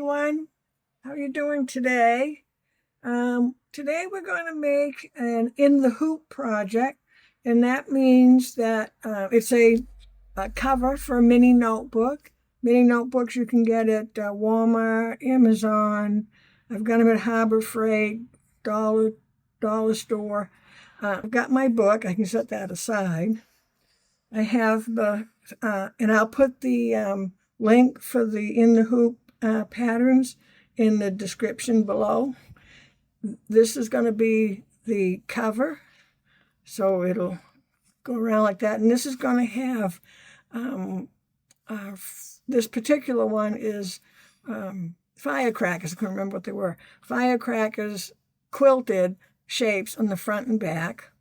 everyone. How are you doing today? Today we're going to make an in the hoop project, and that means that it's a cover for a mini notebook. Mini notebooks you can get at Walmart, Amazon. I've got them at Harbor Freight, dollar store. I've got my book. I can set that aside. I have and I'll put the link for the in the hoop patterns in the description below. This is going to be the cover, so it'll go around like that. And this is going to have, this particular one is firecrackers. I can't remember what they were. Firecrackers, quilted shapes on the front and back,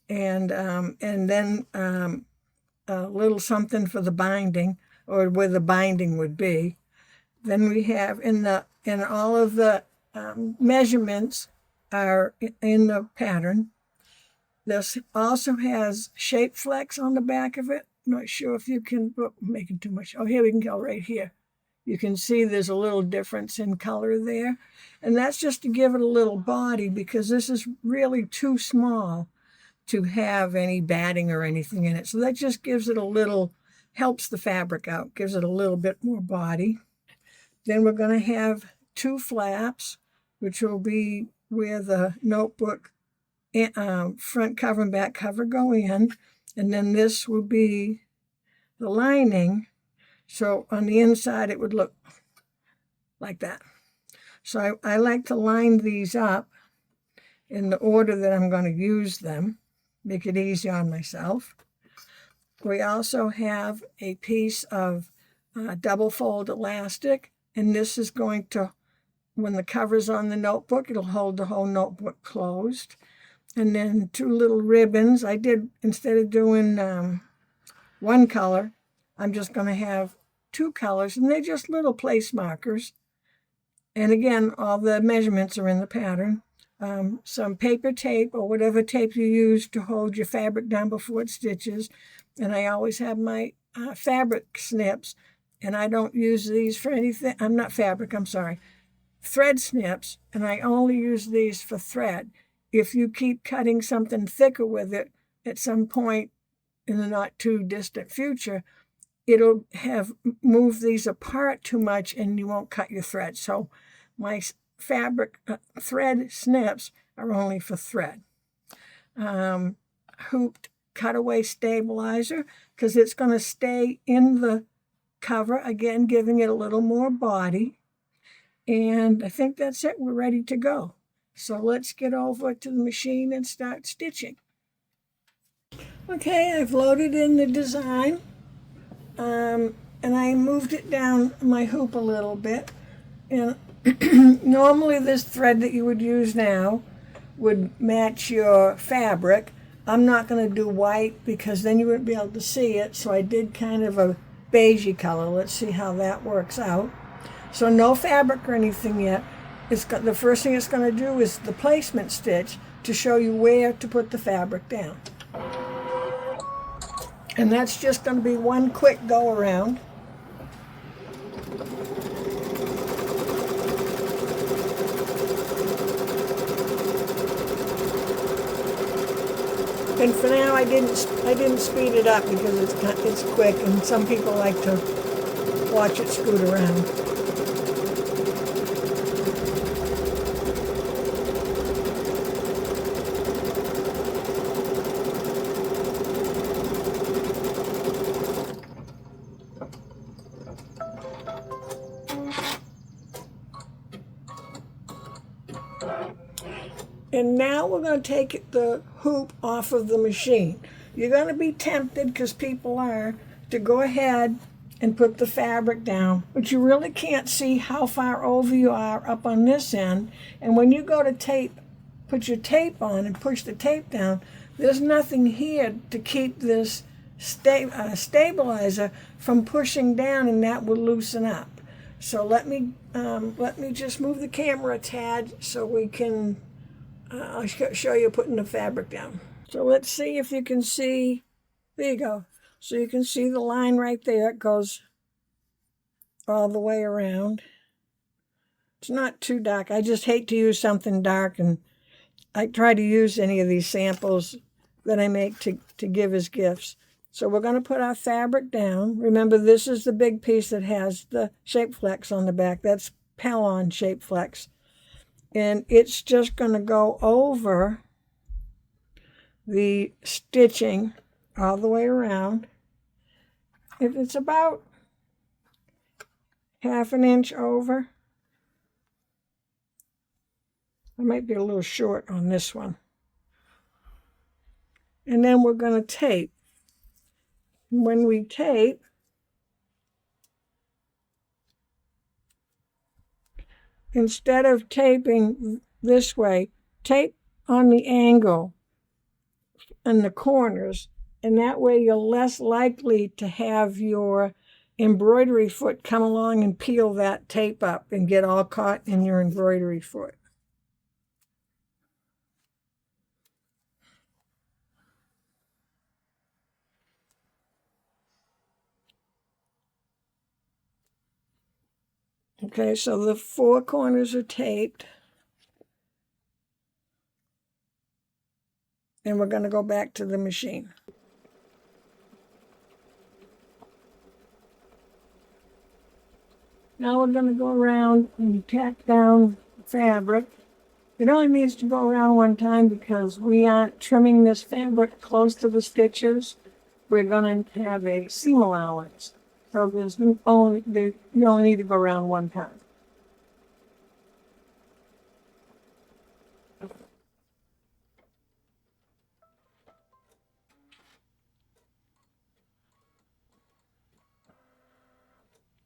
and then a little something for the binding, or where the binding would be. Then we have in all of the measurements are in the pattern. This also has shape flex on the back of it. Not sure if you can, oh, I'm making too much. Oh, here we can go right here. You can see there's a little difference in color there. And that's just to give it a little body, because this is really too small to have any batting or anything in it. So that just gives it a little, helps the fabric out, gives it a little bit more body. Then we're going to have two flaps, which will be where the notebook front cover and back cover go in. And then this will be the lining. So on the inside, it would look like that. So I like to line these up in the order that I'm going to use them, make it easy on myself. We also have a piece of double fold elastic, and this is going to, when the cover's on the notebook, it'll hold the whole notebook closed. And then two little ribbons. I did, instead of doing one color, I'm just going to have two colors, and they're just little place markers. And again, all the measurements are in the pattern. Some paper tape or whatever tape you use to hold your fabric down before it stitches. And I always have my fabric snips, and I don't use these for anything. Thread snips, and I only use these for thread. If you keep cutting something thicker with it, at some point in the not too distant future, it'll have moved these apart too much and you won't cut your thread. So my fabric thread snips are only for thread. Hooped cutaway stabilizer, because it's going to stay in the cover, again giving it a little more body. And I think that's it. We're ready to go. So let's get over to the machine and start stitching. Okay, I've loaded in the design, and I moved it down my hoop a little bit. And normally this thread that you would use now would match your fabric. I'm not going to do white because then you wouldn't be able to see it, so I did kind of a beigey color. Let's see how that works out. So no fabric or anything yet. The first thing it's going to do is the placement stitch to show you where to put the fabric down. And that's just going to be one quick go around. And for now, I didn't speed it up because it's quick, and some people like to watch it scoot around. And now we're going to take the hoop off of the machine. You're going to be tempted, because people are, to go ahead and put the fabric down, but you really can't see how far over you are up on this end. And when you go to put your tape on and push the tape down, there's nothing here to keep this stabilizer from pushing down, and that will loosen up. So let me just move the camera a tad so we can I'll show you putting the fabric down. So let's see if you can see. There you go. So you can see the line right there. It goes all the way around. It's not too dark. I just hate to use something dark, and I try to use any of these samples that I make to give as gifts. So we're going to put our fabric down. Remember, this is the big piece that has the shape flex on the back. That's Pellon shape flex. And it's just going to go over the stitching all the way around. It's about half an inch over. I might be a little short on this one. And then we're going to tape. When we tape, instead of taping this way, tape on the angle and the corners, and that way you're less likely to have your embroidery foot come along and peel that tape up and get all caught in your embroidery foot. Okay, so the 4 corners are taped. And we're going to go back to the machine. Now we're going to go around and tack down fabric. It only needs to go around one time because we aren't trimming this fabric close to the stitches. We're going to have a seam allowance. So you only need to go around one time.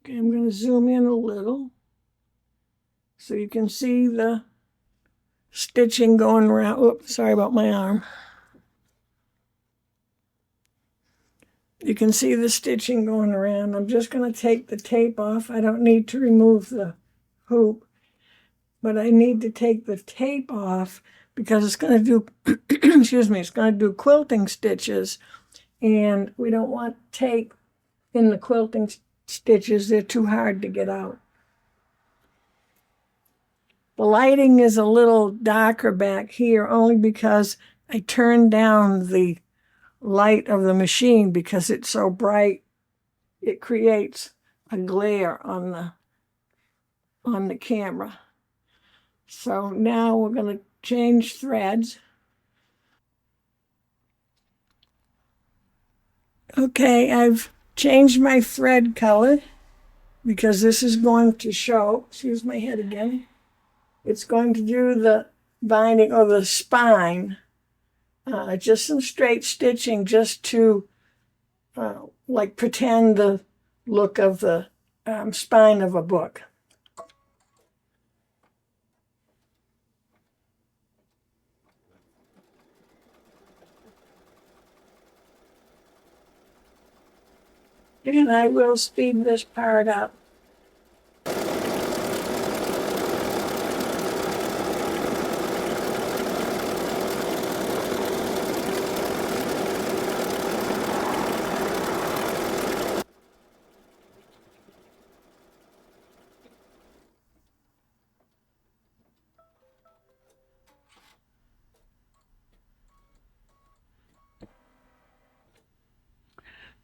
Okay, I'm going to zoom in a little so you can see the stitching going around. Oops, sorry about my arm. You can see the stitching going around. I'm just going to take the tape off. I don't need to remove the hoop, but I need to take the tape off because it's going to do, excuse me, it's going to do quilting stitches, and we don't want tape in the quilting stitches. They're too hard to get out. The lighting is a little darker back here only because I turned down the light of the machine because it's so bright. It creates a glare on the camera. So now we're going to change threads. Okay, I've changed my thread color because this is going to show, excuse my head again, it's going to do the binding or the spine. Just some straight stitching just to like pretend the look of the spine of a book. And I will speed this part up.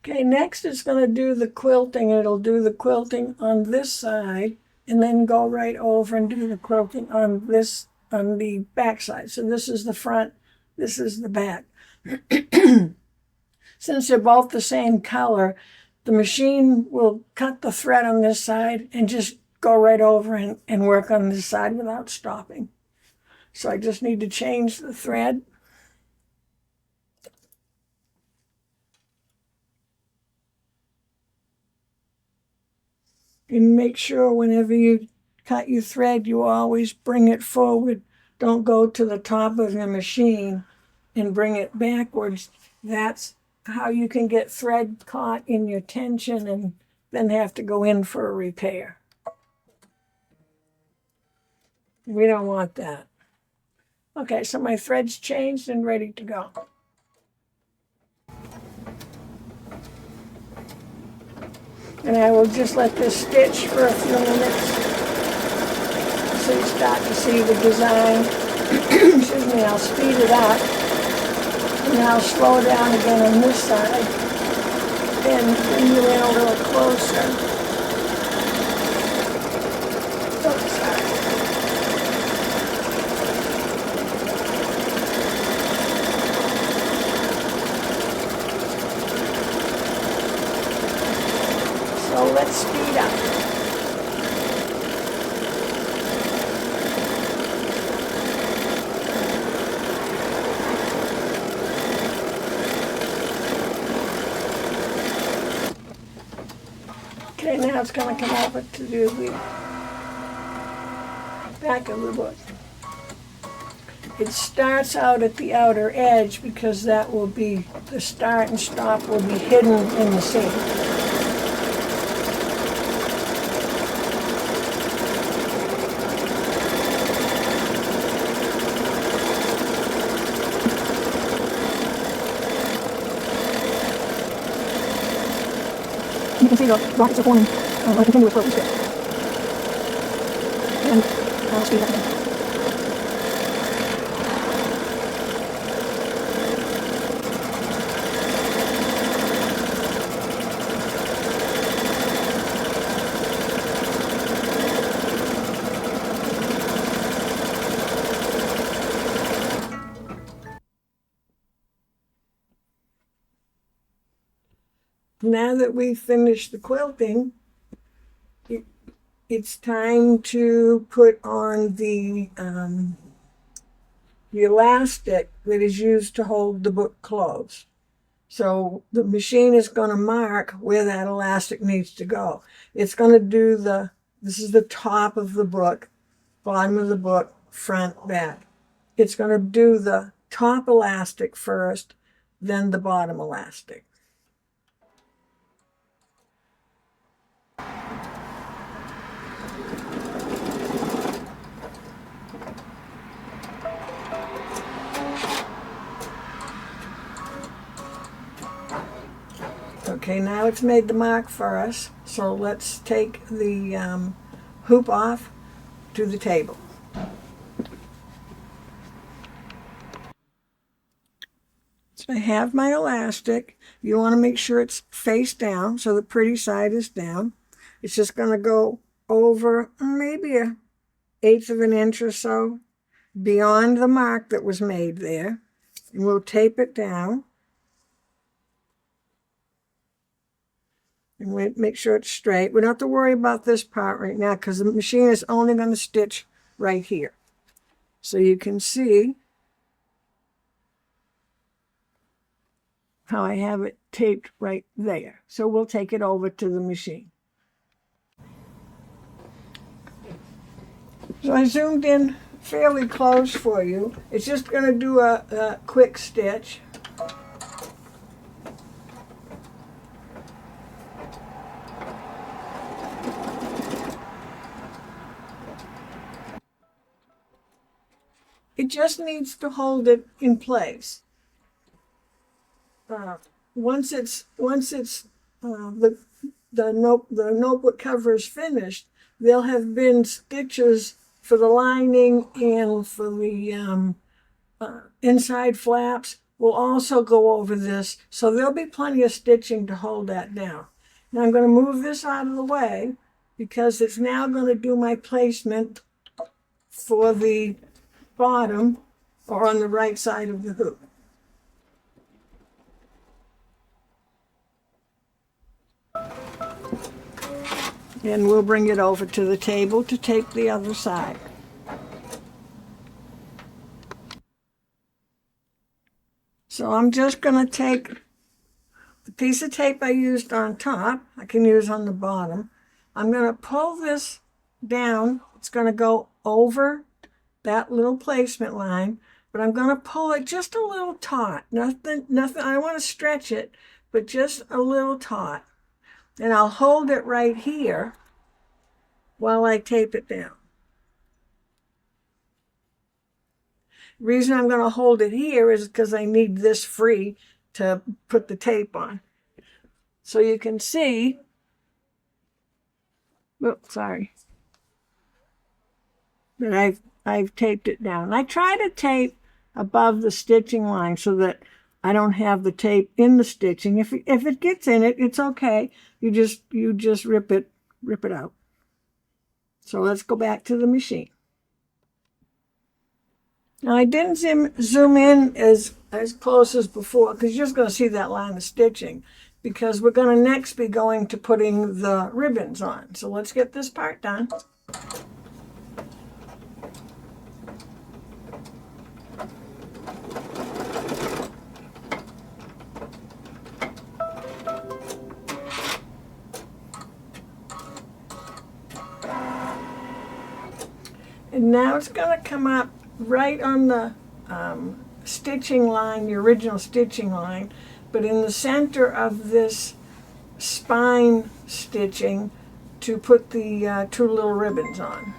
Okay, next it's going to do the quilting. It'll do the quilting on this side and then go right over and do the quilting on the back side. So this is the front, this is the back. Since they're both the same color, the machine will cut the thread on this side and just go right over and work on this side without stopping. So I just need to change the thread. And make sure whenever you cut your thread, you always bring it forward. Don't go to the top of your machine and bring it backwards. That's how you can get thread caught in your tension and then have to go in for a repair. We don't want that. Okay, so my thread's changed and ready to go. And I will just let this stitch for a few minutes. start to see the design. Excuse me, I'll speed it up. And I'll slow down again on this side and bring you in a little closer. Oh, sorry. So let's speed up. Okay, now it's going to come over to do the back of the book. It starts out at the outer edge because that will be, the start and stop will be hidden in the seam. You can see the rockets are forming on a continuous flow strip. And I'll speed up again. Now that we've finished the quilting, it's time to put on the elastic that is used to hold the book closed. So the machine is going to mark where that elastic needs to go. It's going to do this is the top of the book, bottom of the book, front, back. It's going to do the top elastic first, then the bottom elastic. Okay, now it's made the mark for us, so let's take the hoop off to the table. So I have my elastic. You want to make sure it's face down, so the pretty side is down. It's just going to go over maybe 1/8 of an inch or so beyond the mark that was made there. And we'll tape it down. And we make sure it's straight. We don't have to worry about this part right now because the machine is only going to stitch right here. So you can see how I have it taped right there. So we'll take it over to the machine. So I zoomed in fairly close for you. It's just going to do a quick stitch. It just needs to hold it in place. Once the notebook cover is finished, there'll have been stitches for the lining and for the inside flaps. We'll also go over this, so there'll be plenty of stitching to hold that down. Now I'm going to move this out of the way because it's now going to do my placement for the bottom or on the right side of the hoop. And we'll bring it over to the table to tape the other side. So I'm just going to take the piece of tape I used on top, I can use on the bottom. I'm going to pull this down. It's going to go over that little placement line, but I'm going to pull it just a little taut. Nothing, I don't want to stretch it, but just a little taut. And I'll hold it right here while I tape it down. The reason I'm going to hold it here is because I need this free to put the tape on. So you can see, oops, sorry. But I've taped it down. I try to tape above the stitching line so that I don't have the tape in the stitching. If it gets in it, it's okay. You just rip it out. So let's go back to the machine. Now I didn't zoom in as close as before because you're just going to see that line of stitching, because we're going to next be going to putting the ribbons on. So let's get this part done. And now it's going to come up right on the stitching line, the original stitching line, but in the center of this spine stitching to put the two little ribbons on.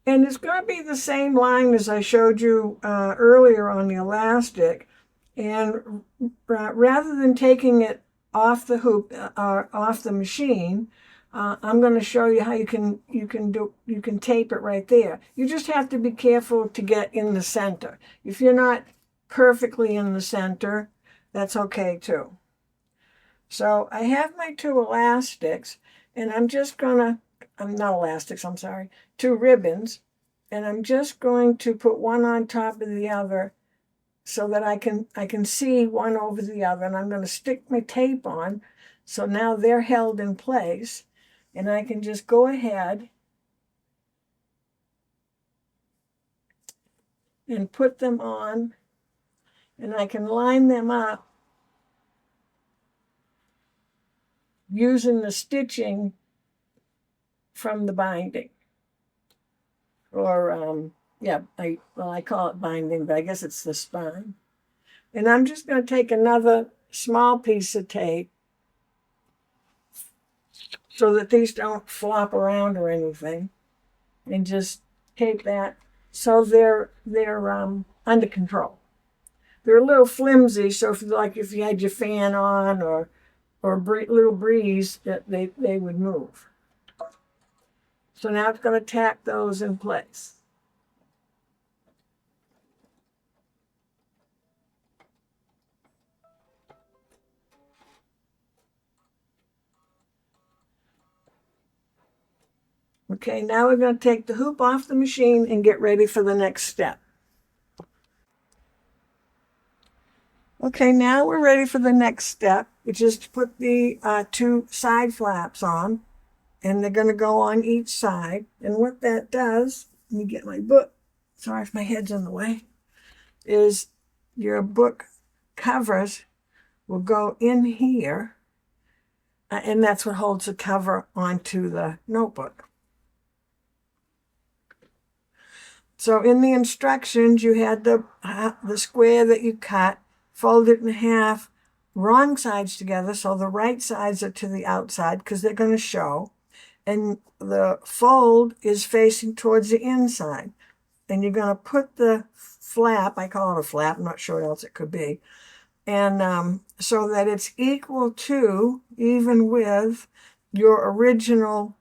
And it's going to be the same line as I showed you earlier on the elastic. And rather than taking it off the hoop, off the machine, I'm going to show you how you can tape it right there. You just have to be careful to get in the center. If you're not perfectly in the center, that's okay too. So I have my two elastics, and I'm just gonna, I'm not elastics, I'm sorry, two ribbons, and I'm just going to put one on top of the other so that I can see one over the other, and I'm going to stick my tape on. So now they're held in place, and I can just go ahead and put them on, and I can line them up using the stitching from the binding. Or, yeah, I call it binding, but I guess it's the spine. And I'm just going to take another small piece of tape so that these don't flop around or anything, and just tape that so they're under control. They're a little flimsy, so if you had your fan on or little breeze, they would move. So now it's going to tack those in place. Okay, now we're going to take the hoop off the machine and get ready for the next step. Okay, now we're ready for the next step, which is to put the two side flaps on, and they're going to go on each side. And what that does, let me get my book, sorry if my head's in the way, is your book covers will go in here, and that's what holds the cover onto the notebook. So in the instructions, you had the square that you cut, fold it in half, wrong sides together, so the right sides are to the outside because they're going to show, and the fold is facing towards the inside. And you're going to put the flap, I call it a flap, I'm not sure what else it could be, and so that it's equal to, even with your original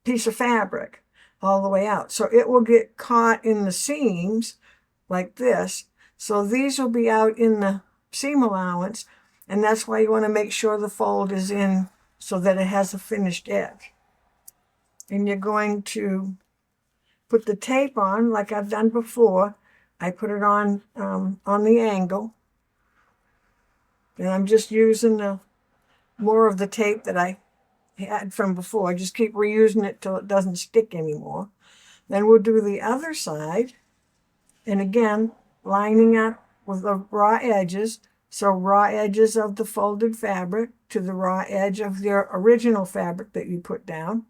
piece of fabric all the way out. So it will get caught in the seams like this. So these will be out in the seam allowance, and that's why you want to make sure the fold is in so that it has a finished edge. And you're going to put the tape on like I've done before. I put it on the angle, and I'm just using more of the tape that I had from before. I just keep reusing it till it doesn't stick anymore. Then we'll do the other side, and again, lining up with the raw edges. So raw edges of the folded fabric to the raw edge of your original fabric that you put down.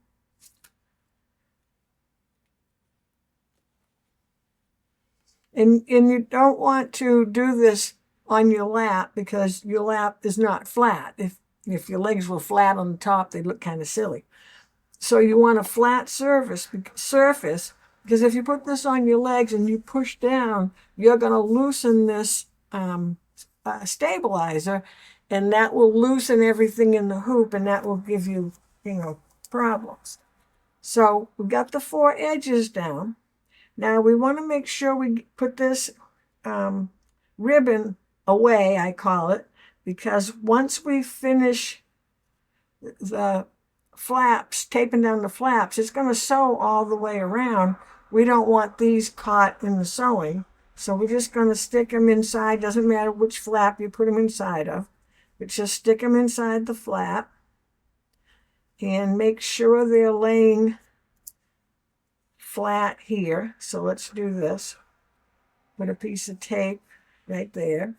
And you don't want to do this on your lap because your lap is not flat. If your legs were flat on the top, they'd look kind of silly. So you want a flat surface because if you put this on your legs and you push down, you're going to loosen this stabilizer, and that will loosen everything in the hoop, and that will give you, problems. So we got the 4 edges down. Now we want to make sure we put this ribbon away, I call it, because once we finish the flaps, taping down the flaps, it's going to sew all the way around. We don't want these caught in the sewing, so we're just going to stick them inside. Doesn't matter which flap you put them inside of, but just stick them inside the flap and make sure they're laying flat here. So let's do this. Put a piece of tape right there.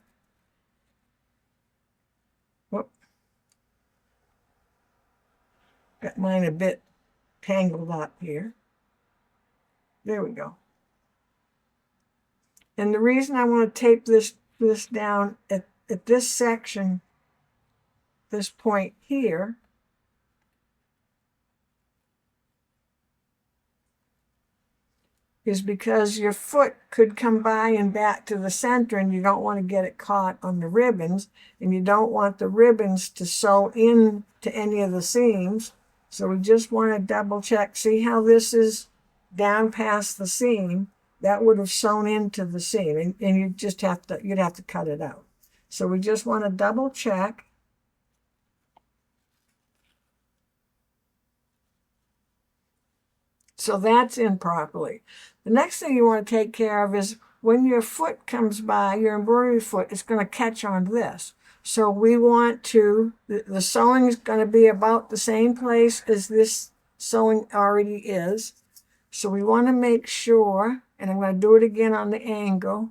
Whoop. Got mine a bit tangled up here. There we go. And the reason I want to tape this down at this section, this point here, is because your foot could come by and back to the center, and you don't want to get it caught on the ribbons, and you don't want the ribbons to sew in to any of the seams. So we just want to double check. See how this is down past the seam? That would have sewn into the seam, and you'd have to cut it out. So we just want to double check. So that's in properly. The next thing you want to take care of is when your foot comes by, your embroidery foot, it's going to catch on this. So we want to, the sewing is going to be about the same place as this sewing already is. So we want to make sure, and I'm going to do it again on the angle,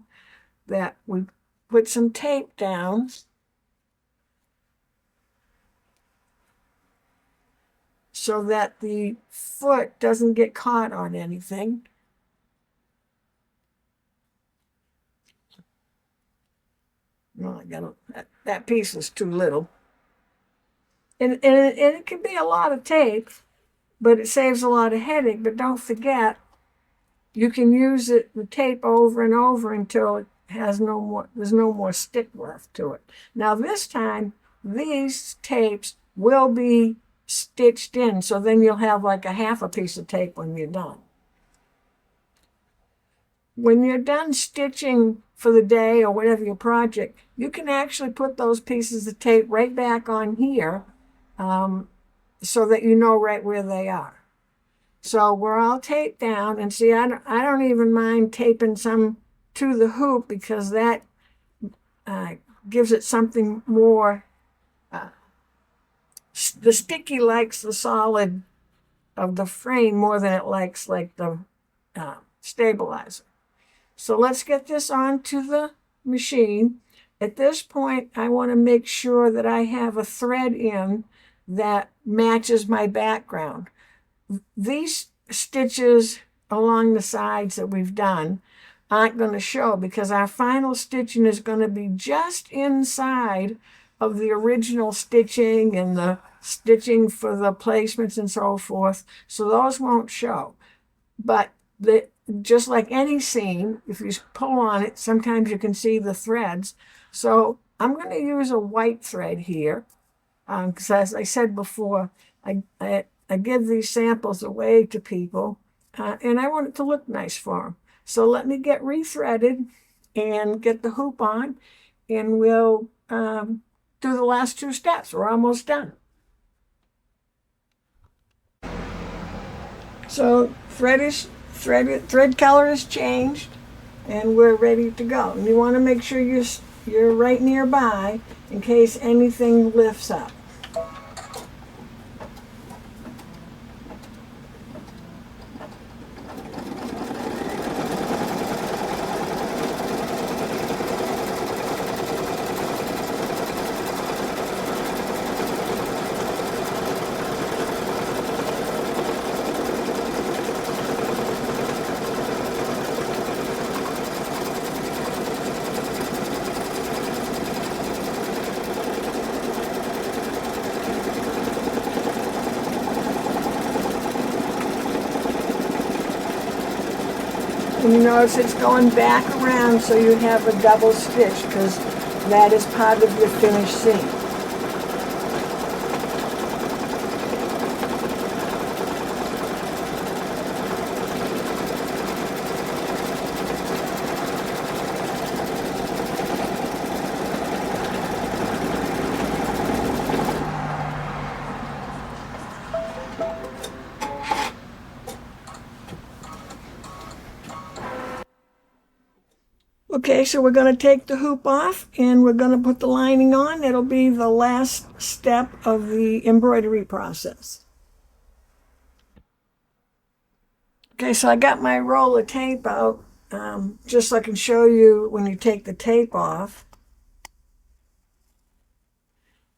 that we put some tape down so that the foot doesn't get caught on anything. Well, that piece is too little. And it can be a lot of tape, but it saves a lot of headache. But don't forget, you can use the tape over and over until it has there's no more stick left to it. Now this time, these tapes will be stitched in, so then you'll have like a half a piece of tape when you're done. When you're done stitching for the day or whatever your project, you can actually put those pieces of tape right back on here so that you know right where they are. So we're all taped down, and see, I don't even mind taping some to the hoop because that gives it something more. The sticky likes the solid of the frame more than it likes like the stabilizer. So let's get this onto the machine. At this point, I want to make sure that I have a thread in that matches my background. These stitches along the sides that we've done aren't going to show because our final stitching is going to be just inside of the original stitching and the stitching for the placements and so forth. So those won't show. But just like any seam, if you pull on it, sometimes you can see the threads. So I'm going to use a white thread here because as I said before, I give these samples away to people and I want it to look nice for them. So let me get rethreaded and get the hoop on, and we'll do the last 2 steps. We're almost done. So thread color is changed, and we're ready to go. And you want to make sure you're right nearby in case anything lifts up. And you notice it's going back around so you have a double stitch because that is part of your finished seam. Okay, so we're going to take the hoop off and we're going to put the lining on. It'll be the last step of the embroidery process. Okay, so I got my roll of tape out just so I can show you when you take the tape off.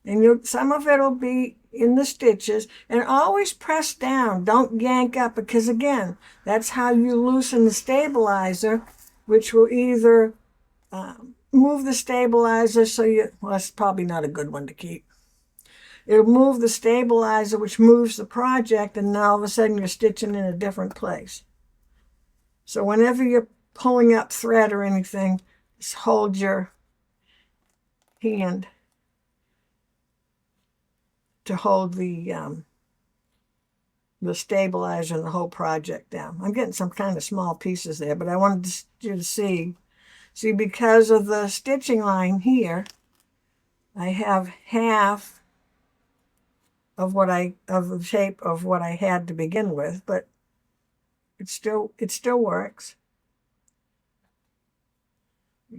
And some of it will be in the stitches. And always press down. Don't yank up because, again, that's how you loosen the stabilizer, which will either move the stabilizer so well, that's probably not a good one to keep. It'll move the stabilizer, which moves the project, and now all of a sudden you're stitching in a different place. So whenever you're pulling up thread or anything, just hold your hand to hold the stabilizer and the whole project down. I'm getting some kind of small pieces there, but I wanted you to see. See, because of the stitching line here, I have half of the shape of what I had to begin with, but it still works.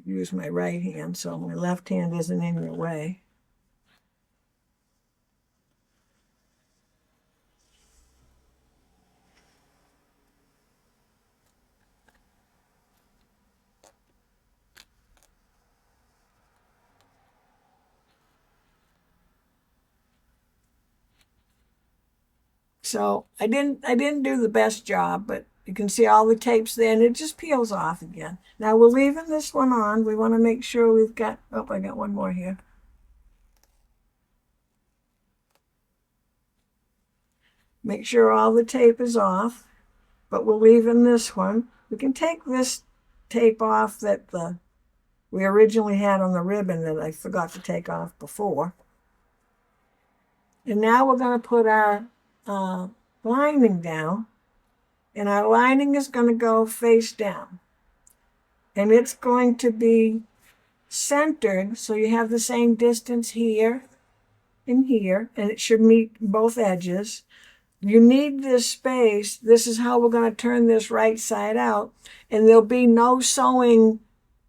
Use my right hand so my left hand isn't in your way. So I didn't do the best job, but you can see all the tapes there, and it just peels off again. Now we're leaving this one on. We want to make sure we've got, oh, I got one more here. Make sure all the tape is off, but we're leaving this one. We can take this tape off that we originally had on the ribbon that I forgot to take off before. And now we're going to put our lining down, and our lining is going to go face down. And it's going to be centered, so you have the same distance here and here, and it should meet both edges. You need this space. This is how we're going to turn this right side out, and there'll be no sewing.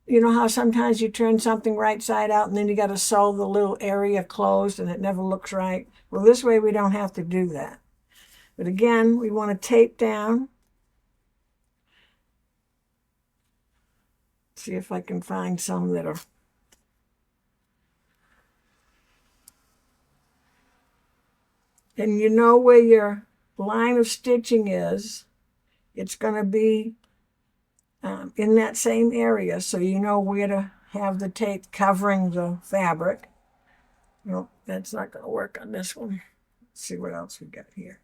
You know how sometimes you turn something right side out and then you got to sew the little area closed and it never looks right? Well, this way we don't have to do that. But again, we want to tape down. See if I can find some that are... And you know where your line of stitching is. It's going to be in that same area, so you know where to have the tape covering the fabric. No, that's not going to work on this one. Let's see what else we got here.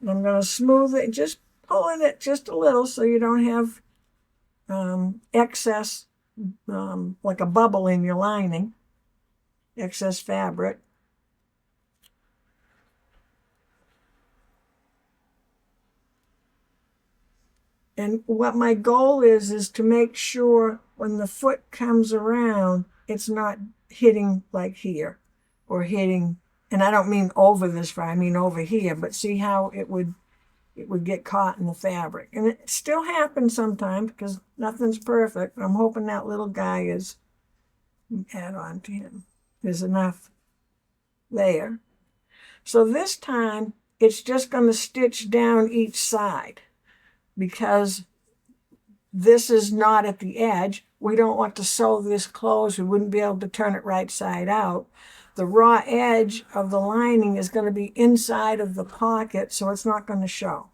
And I'm going to smooth it, just pulling it just a little so you don't have excess, like a bubble in your lining, excess fabric. And what my goal is to make sure when the foot comes around, it's not hitting like here or hitting, and I don't mean over this far, I mean over here, but see how it would get caught in the fabric. And it still happens sometimes because nothing's perfect. I'm hoping that little guy is, add on to him, there's enough there. So this time it's just going to stitch down each side because this is not at the edge. We don't want to sew this closed. We wouldn't be able to turn it right side out. The raw edge of the lining is going to be inside of the pocket, so it's not going to show.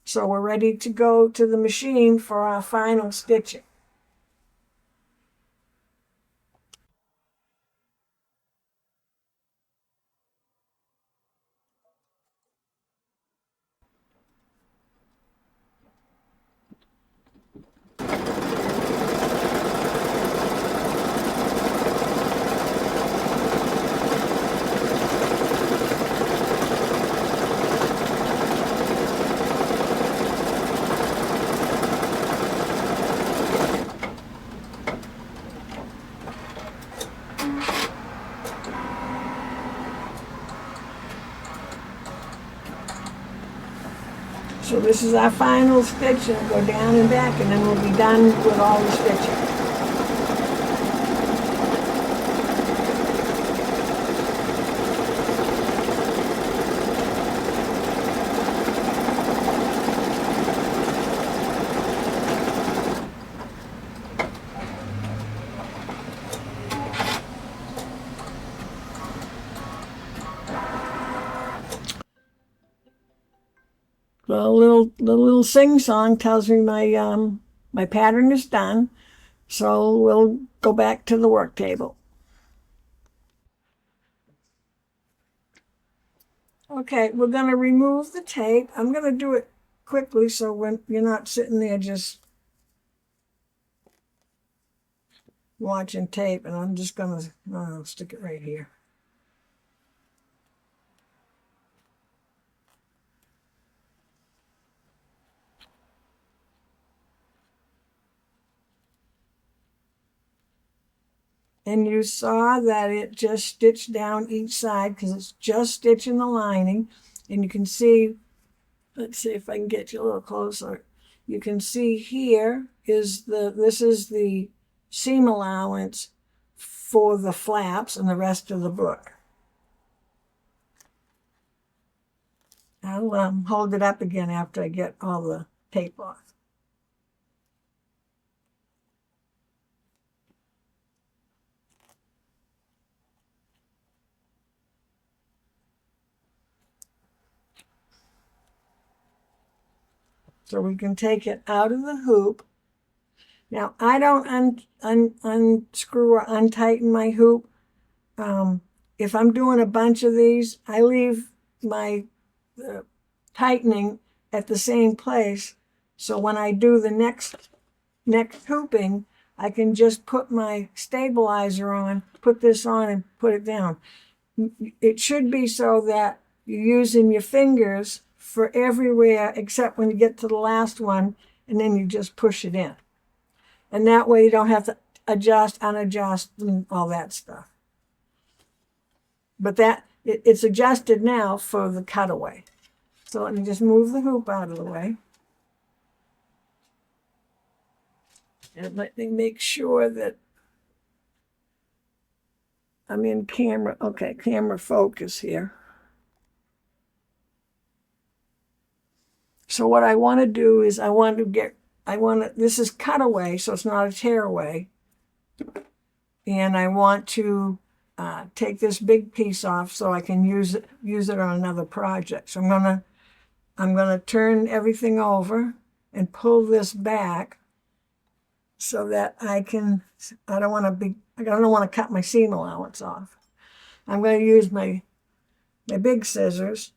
So we're ready to go to the machine for our final stitching. So this is our final stitch, and go down and back, and then we'll be done with all the stitching. The little sing song tells me my pattern is done, so we'll go back to the work table. Okay, we're going to remove the tape. I'm going to do it quickly so when you're not sitting there just watching tape, and I'm just going to stick it right here. And you saw that it just stitched down each side because it's just stitching the lining. And you can see, let's see if I can get you a little closer. You can see here this is the seam allowance for the flaps and the rest of the book. I'll hold it up again after I get all the tape off. So we can take it out of the hoop. Now, I don't unscrew or untighten my hoop. If I'm doing a bunch of these, I leave my tightening at the same place. So when I do the next hooping, I can just put my stabilizer on, put this on, and put it down. It should be so that you're using your fingers for everywhere except when you get to the last one, and then you just push it in. And that way you don't have to adjust, unadjust, and all that stuff. But it's adjusted now for the cutaway. So let me just move the hoop out of the way. And let me make sure that I'm in camera. Okay, camera focus here. So what I want to do is this is cutaway, so it's not a tearaway. And I want to take this big piece off so I can use it on another project. So I'm gonna turn everything over and pull this back so that I don't want to cut my seam allowance off. I'm going to use my big scissors,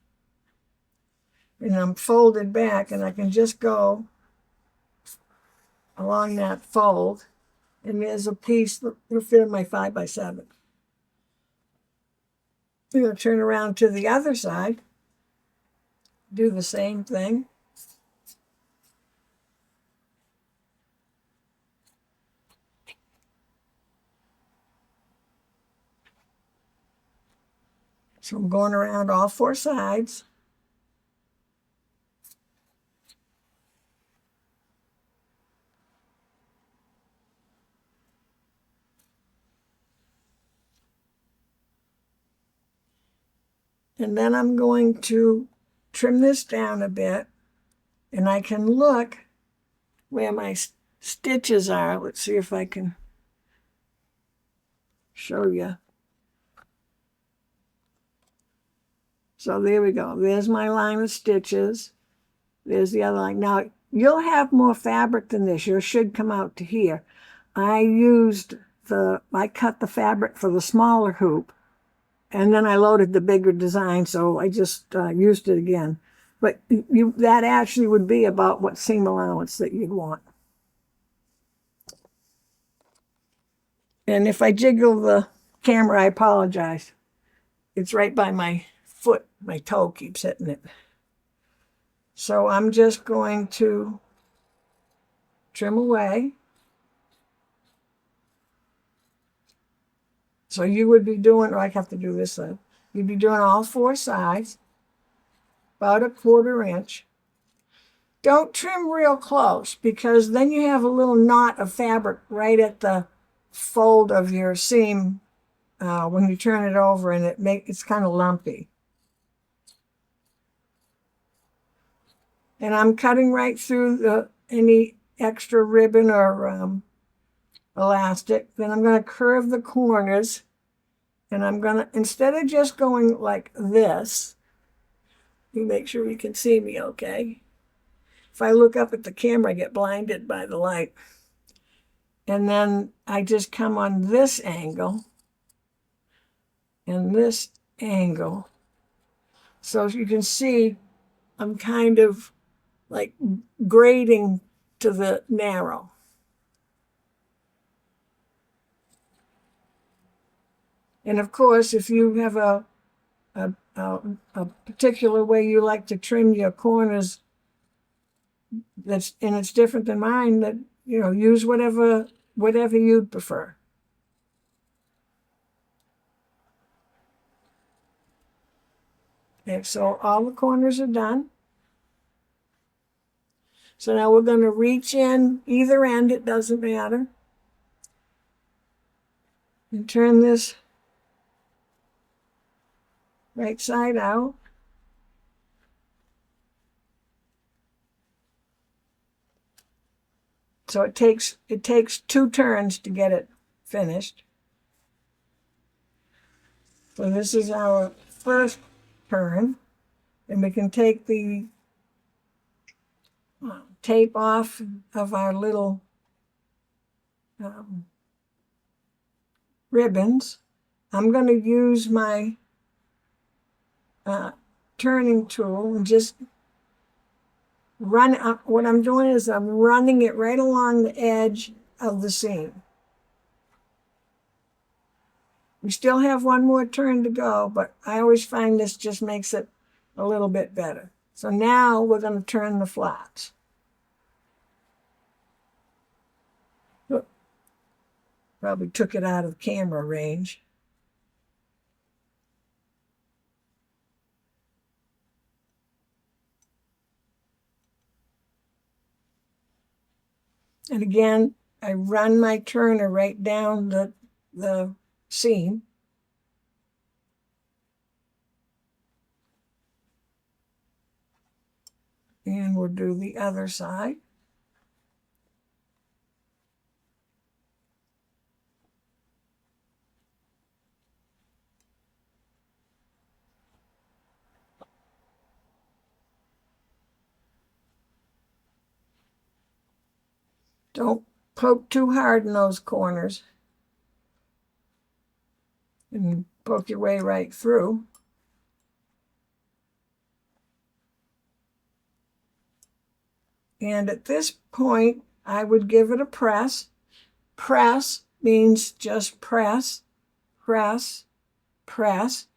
and I'm folded back, and I can just go along that fold, and there's a piece that'll fit in my 5x7. I'm going to turn around to the other side, do the same thing. So I'm going around all four sides. And then I'm going to trim this down a bit, and I can look where my stitches are. Let's see if I can show you. So there we go. There's my line of stitches. There's the other line. Now, you'll have more fabric than this. Yours should come out to here. I cut the fabric for the smaller hoop, and then I loaded the bigger design, so I just used it again. But that actually would be about what seam allowance that you'd want. And if I jiggle the camera, I apologize. It's right by my foot. My toe keeps hitting it. So I'm just going to trim away. So you would be doing, or I have to do this side. You'd be doing all four sides, about a 1/4 inch. Don't trim real close, because then you have a little knot of fabric right at the fold of your seam when you turn it over, and it's kind of lumpy. And I'm cutting right through any extra ribbon or elastic. Then I'm going to curve the corners, and I'm going to, instead of just going like this, you make sure you can see me okay. If I look up at the camera, I get blinded by the light. And then I just come on this angle and this angle. So as you can see, I'm kind of like grading to the narrow. And of course, if you have a particular way you like to trim your corners, it's different than mine, that use whatever you'd prefer. Okay, so all the corners are done. So now we're going to reach in either end, it doesn't matter, and turn this right side out. So it takes 2 turns to get it finished. So this is our first turn, and we can take the tape off of our little ribbons. I'm going to use my turning tool and just run up. What I'm doing is I'm running it right along the edge of the seam. We still have one more turn to go, but I always find this just makes it a little bit better. So now we're going to turn the flats. Probably took it out of camera range. And again, I run my turner right down the seam. And we'll do the other side. Don't poke too hard in those corners, and poke your way right through. And at this point, I would give it a press. Press means just press, press, press,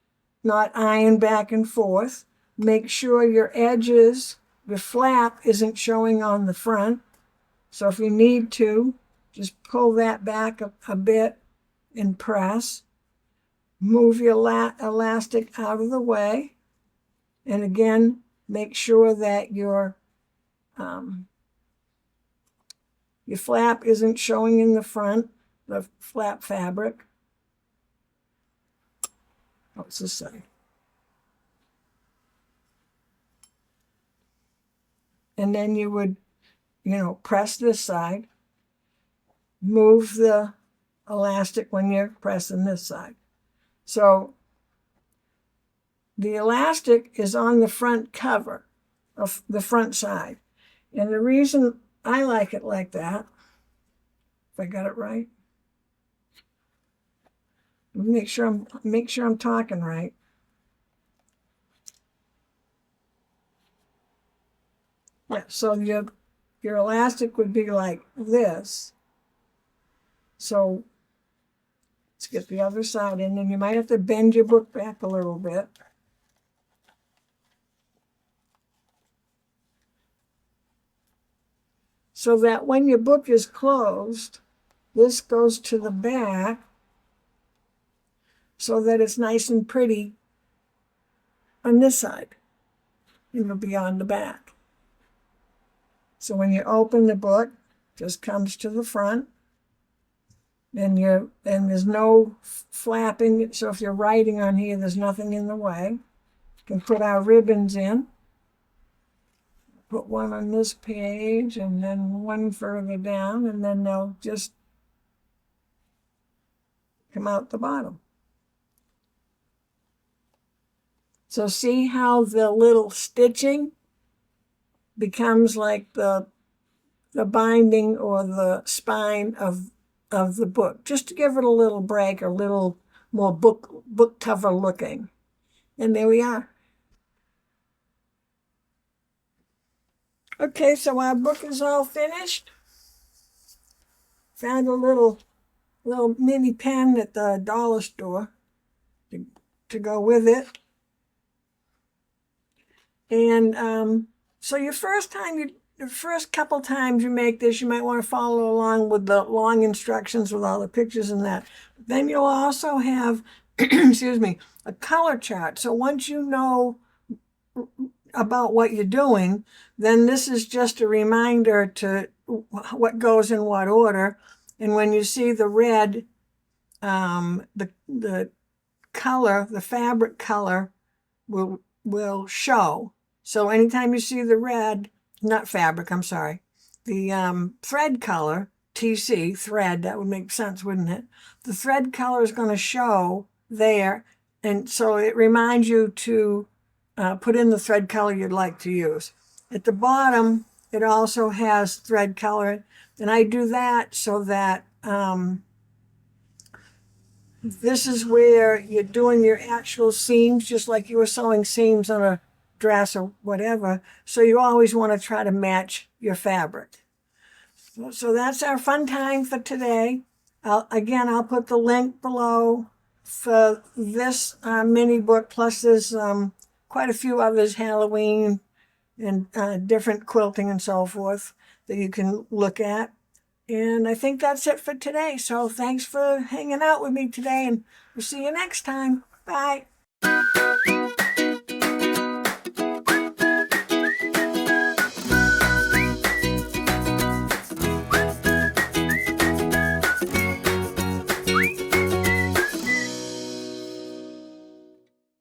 not iron back and forth. Make sure your edges, the flap isn't showing on the front. So if you need to, just pull that back a bit and press. Move your elastic out of the way. And again, make sure that your flap isn't showing in the front, the flap fabric. Oh, it's this side. And then you would, press this side. Move the elastic when you're pressing this side. So the elastic is on the front cover of the front side. And the reason I like it like that, if I got it right, make sure I'm talking right. Yeah, so your elastic would be like this. So let's get the other side in, and you might have to bend your book back a little bit. So that when your book is closed, this goes to the back so that it's nice and pretty on this side, beyond the back. So when you open the book, it just comes to the front, and there's no flapping. So if you're writing on here, there's nothing in the way. You can put our ribbons in. Put one on this page and then one further down, and then they'll just come out the bottom. So see how the little stitching becomes like the binding or the spine of the book, just to give it a little break, a little more book cover looking. And there we are. Okay, so our book is all finished. Found a little mini pen at the dollar store to go with it. And so the first couple times you make this, you might want to follow along with the long instructions with all the pictures and that. Then you'll also have, excuse me, a color chart. So once you know about what you're doing, then this is just a reminder to what goes in what order. And when you see the red, the color, the fabric color will show. So anytime you see the red, not fabric, I'm sorry, the thread color, TC, thread, that would make sense, wouldn't it? The thread color is going to show there, and so it reminds you to put in the thread color you'd like to use. At the bottom, it also has thread color, and I do that so that this is where you're doing your actual seams, just like you were sewing seams on a dress or whatever. So you always want to try to match your fabric. So that's our fun time for today. I'll put the link below for this mini book, plus there's quite a few others, Halloween and different quilting and so forth, that you can look at. And I think that's it for today. So thanks for hanging out with me today, and we'll see you next time. Bye.